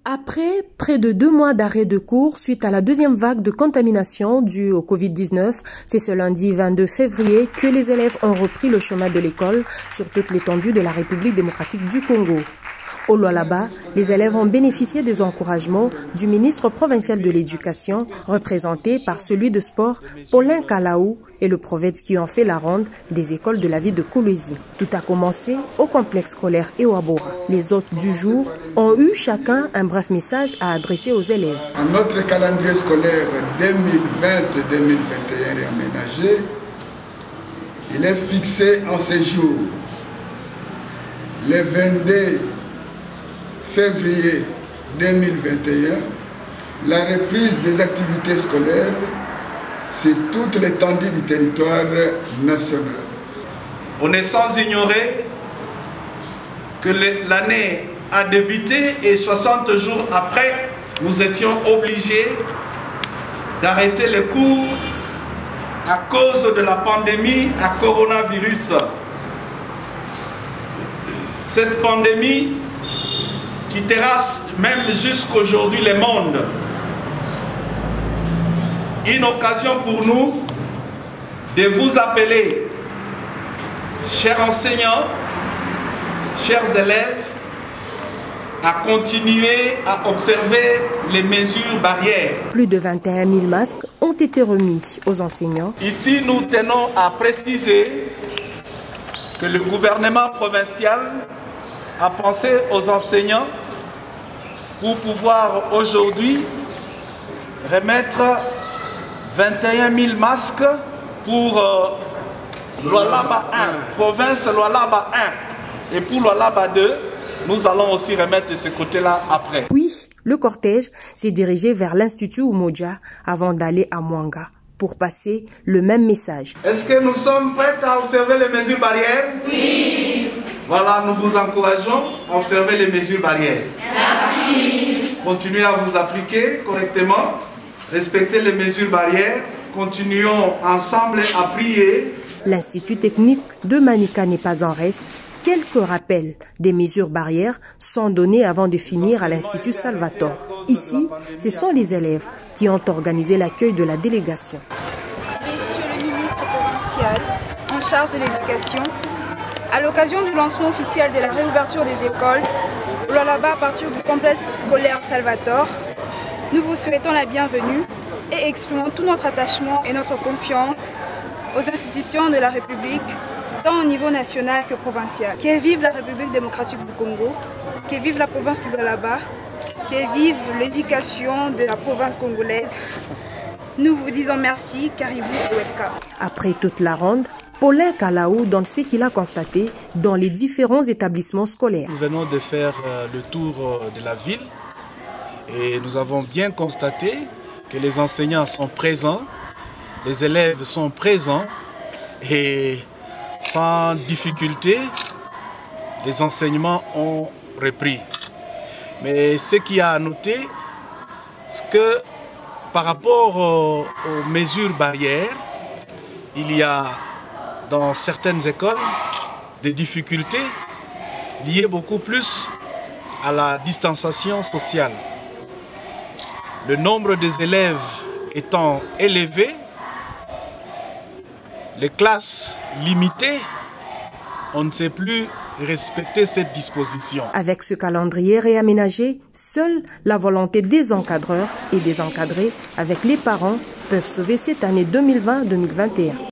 Après près de 2 mois d'arrêt de cours suite à la deuxième vague de contamination due au Covid-19, c'est ce lundi 22 février que les élèves ont repris le chemin de l'école sur toute l'étendue de la République démocratique du Congo. Au Lualaba, les élèves ont bénéficié des encouragements du ministre provincial de l'Éducation, représenté par celui de sport Paulin Kalaou et le prophète qui ont fait la ronde des écoles de la ville de Kolwezi. Tout a commencé au complexe scolaire Ewabora. Les hôtes du jour ont eu chacun un bref message à adresser aux élèves. Notre calendrier scolaire 2020-2021 réaménagé, il est fixé en ces jours. Le 22 février 2021, la reprise des activités scolaires sur toute l'étendue du territoire national. On est sans ignorer que l'année a débuté et 60 jours après, nous étions obligés d'arrêter les cours à cause de la pandémie à coronavirus. Cette pandémie qui terrasse même jusqu'aujourd'hui le monde. Une occasion pour nous de vous appeler, chers enseignants, chers élèves, à continuer à observer les mesures barrières. Plus de 21 000 masques ont été remis aux enseignants. Ici, nous tenons à préciser que le gouvernement provincial a pensé aux enseignants pour pouvoir aujourd'hui remettre 21 000 masques pour Lualaba 1, province Lualaba 1. Et pour Lualaba 2, nous allons aussi remettre de ce côté-là après. Puis, le cortège s'est dirigé vers l'Institut Umoja avant d'aller à Mwanga pour passer le même message. Est-ce que nous sommes prêts à observer les mesures barrières? Oui. Voilà, nous vous encourageons à observer les mesures barrières. Merci. Continuez à vous appliquer correctement, respectez les mesures barrières, continuons ensemble à prier. L'Institut technique de Manika n'est pas en reste. Quelques rappels des mesures barrières sont donnés avant de finir à l'Institut Salvatore. Ici, ce sont les élèves qui ont organisé l'accueil de la délégation. Monsieur le ministre provincial en charge de l'éducation, à l'occasion du lancement officiel de la réouverture des écoles, Lualaba à partir du complexe scolaire Salvatore, nous vous souhaitons la bienvenue et exprimons tout notre attachement et notre confiance aux institutions de la République, tant au niveau national que provincial. Que vive la République démocratique du Congo, que vive la province du Lualaba, que vive l'éducation de la province congolaise. Nous vous disons merci, Caribou et Webka. Après toute la ronde, Paulin Kalaou donne ce qu'il a constaté dans les différents établissements scolaires. Nous venons de faire le tour de la ville et nous avons bien constaté que les enseignants sont présents, les élèves sont présents et sans difficulté, les enseignements ont repris. Mais ce qui a à noter, c'est que par rapport aux mesures barrières, il y a dans certaines écoles des difficultés liées beaucoup plus à la distanciation sociale. Le nombre des élèves étant élevé, les classes limitées, on ne sait plus respecter cette disposition. Avec ce calendrier réaménagé, seule la volonté des encadreurs et des encadrés avec les parents peuvent sauver cette année 2020-2021.